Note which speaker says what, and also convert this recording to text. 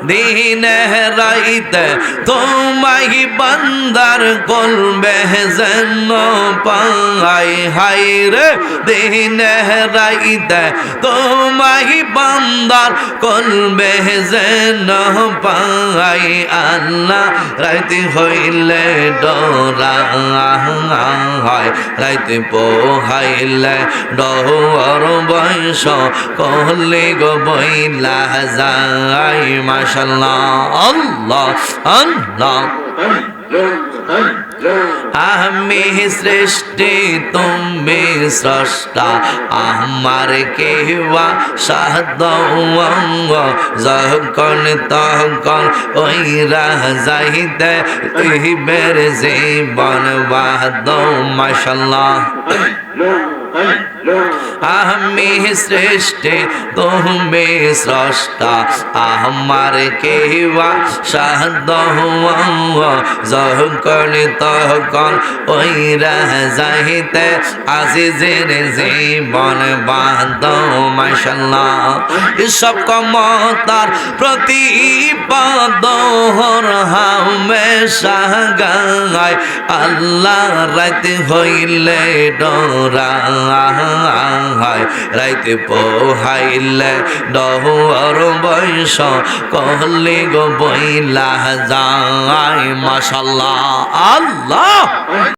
Speaker 1: দিনে রাইতে তোমায় বান্দার কলবে যেন পাই হাই রে দিনে রাইতে তোমায় বান্দার কলবে যেন পাই আল্লাহ রাইতে হইলে ডরা হয় রাইতে পোহাইলে ডর বয়স কহলে গো বইলা যায় মাশাআল্লাহ আল্লাহ আল্লাহ আমি সৃষ্টি তুমি স্রষ্টা আমার কেওয়া সাধ যখন তখন ওই যাইতে ইবের জীবন বাদ মাশাআল্লাহ আমি সৃষ্টি তুমি স্রষ্টা আমার কেওয়া সাধ যখন তখন ওই যাইতে আজিজের জীবন বাদ মাশাআল্লাহ সব ক্ষমতার প্রতিপাদ হামেশা গায় আল্লাহ রাত হইলে ডরা রাইতে পোহাইলে ডর বয়স কহলে গো বইলা যায় মাশাআল্লাহ আল্লাহ।